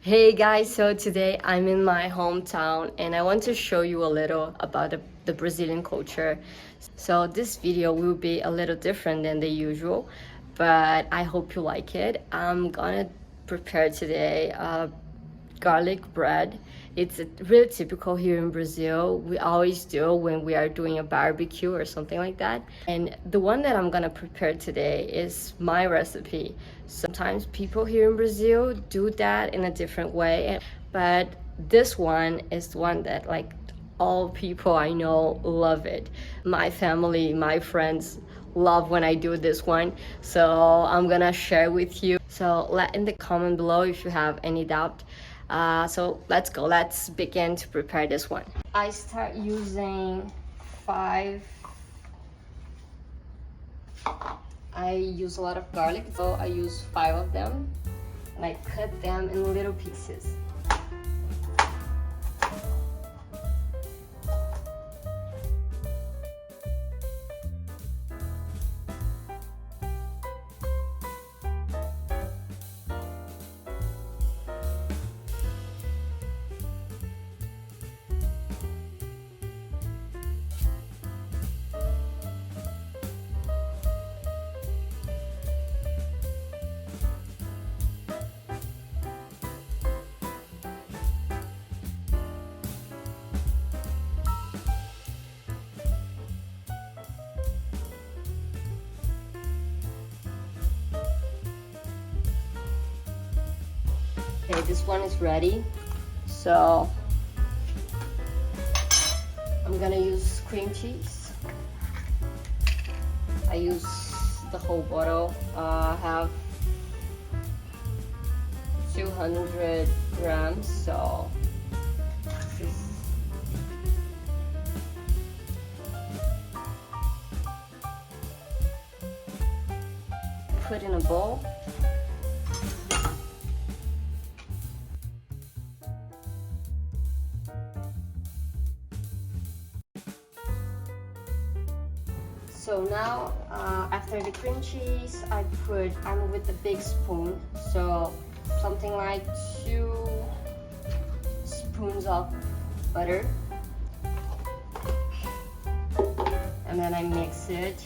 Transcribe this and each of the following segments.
Hey guys, so today I'm in my hometown and I want to show you a little about the Brazilian culture. So this video will be a little different than the usual, but I hope you like it. I'm gonna prepare today garlic bread. It's really typical here in Brazil. We always do when we are doing a barbecue or something like that. And the one that I'm gonna prepare today is my recipe. Sometimes people here in Brazil do that in a different way, but this one is the one that like all people I know love it. My family, my friends love when I do this one, so I'm gonna share with you. So let in the comment below if you have any doubt. So let's begin to prepare this one. I start using five. I use a lot of garlic, so I use 5 of them and I cut them in little pieces. Okay, this one is ready. So I'm gonna use cream cheese. I use the whole bottle. I have 200 grams, so this is put in a bowl. So now, after the cream cheese, I'm with a big spoon, so something like 2 spoons of butter, and then I mix it.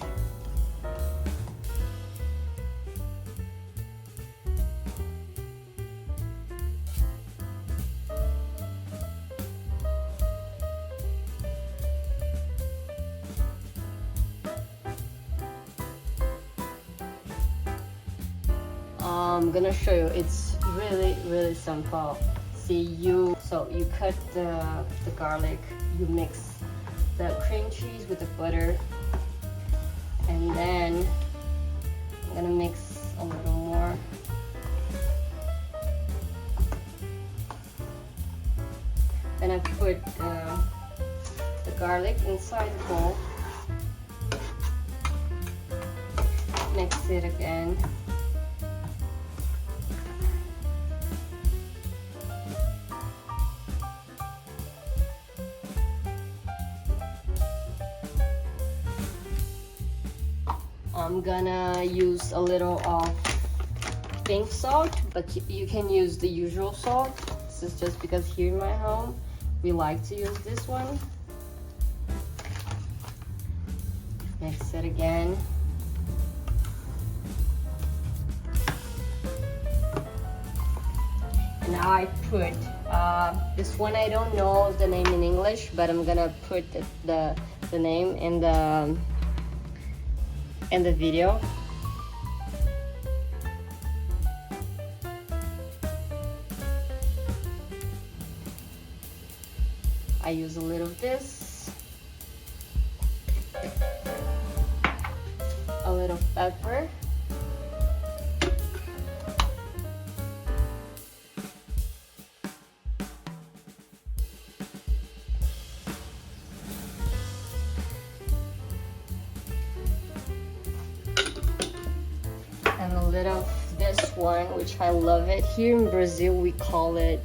I'm gonna show you. It's really simple. So you cut the garlic, you mix the cream cheese with the butter, and then I'm gonna mix a little more. Then I put the garlic inside the bowl, mix it again. I'm gonna use a little of pink salt, but you can use the usual salt. This is just because here in my home we like to use this one. Mix it again. And now I put this one. I don't know the name in English, but I'm gonna put the name in the video. I use a little of this, a little pepper, and a little of this one, which I love it. Here in Brazil we call it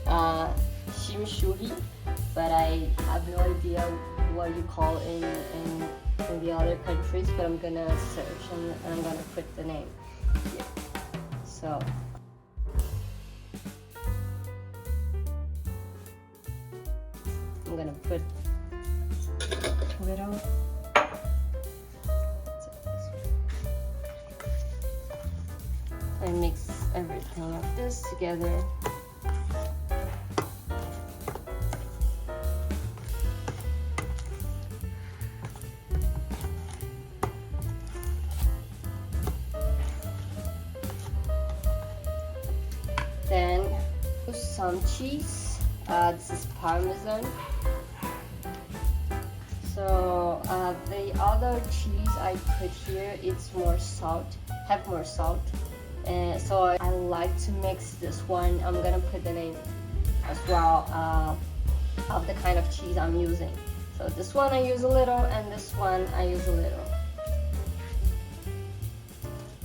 chimichurri, but I have no idea what you call in the other countries, but I'm gonna search and I'm gonna put the name here. So I'm gonna put a little. I mix everything of this together. Then put some cheese. This is Parmesan. So the other cheese I put here, it's more salt, have more salt. And so I like to mix this one. I'm gonna put the name as well of the kind of cheese I'm using. So this one I use a little, and this one I use a little.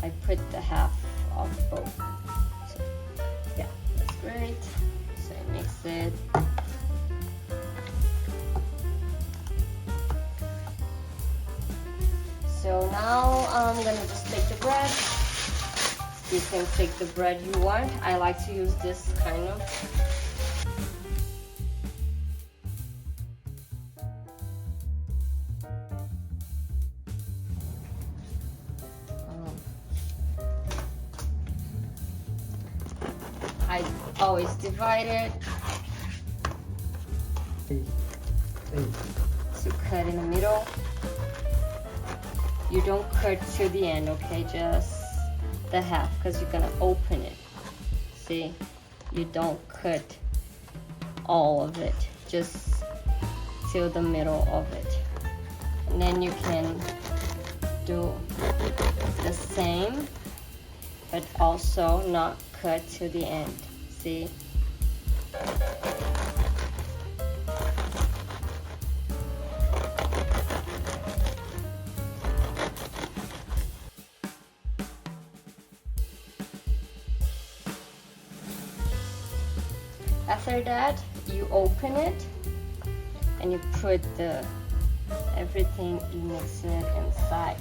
I put the half of both. So yeah, that's great. So I mix it. So now I'm gonna just take the bread. You can take the bread you want. I like to use this kind of. I always divide it to cut in the middle. You don't cut to the end, okay? Just the half, because you're gonna open it. See, you don't cut all of it, just till the middle of it. And then you can do the same, but also not cut to the end. See? After that, you open it and you put everything, you mix it inside.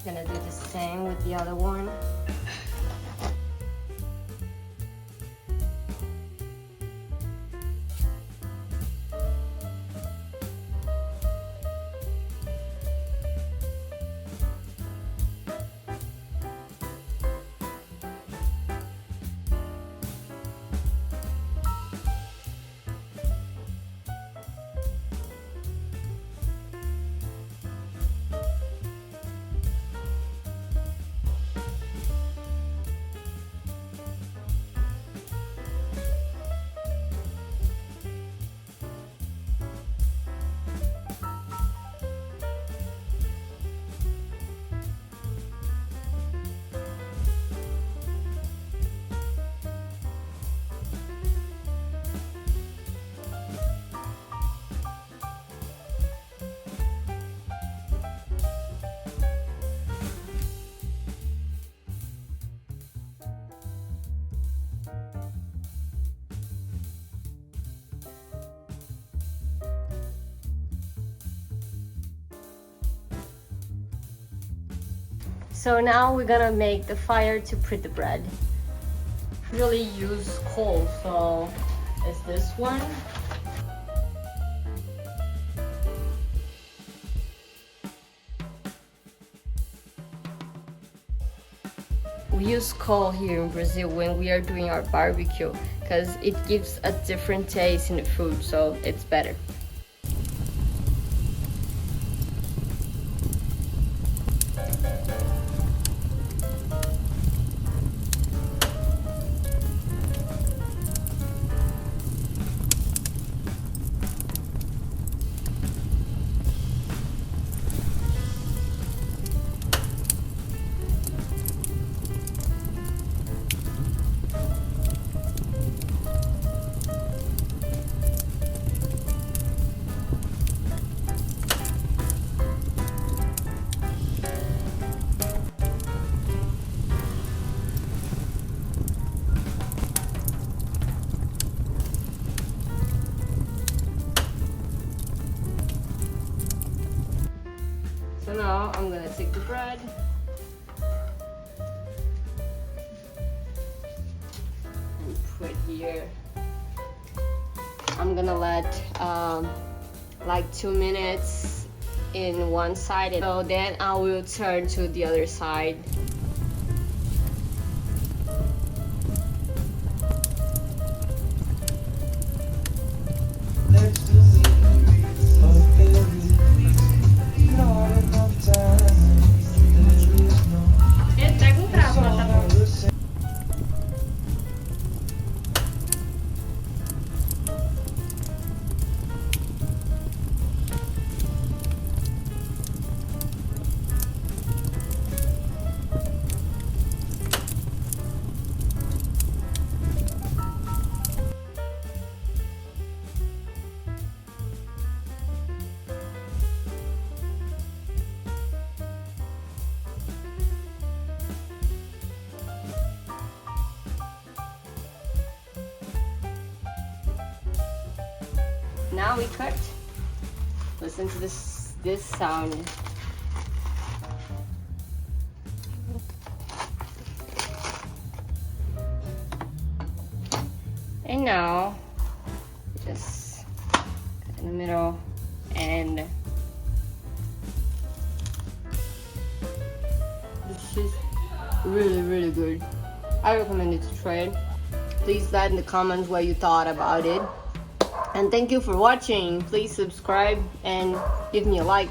Gonna do the same with the other one. So now we're gonna make the fire to put the bread. Really use coal, so it's this one. We use coal here in Brazil when we are doing our barbecue because it gives a different taste in the food, so it's better. now I'm gonna take the bread and put here. I'm gonna let like 2 minutes in one side, so then I will turn to the other side. Pega um cravo lá, tá bom? Now we cut. Listen to this sound. And now just cut in the middle, and this is really good. I recommend it to try it. Please let in the comments what you thought about it. And thank you for watching. Please subscribe and give me a like.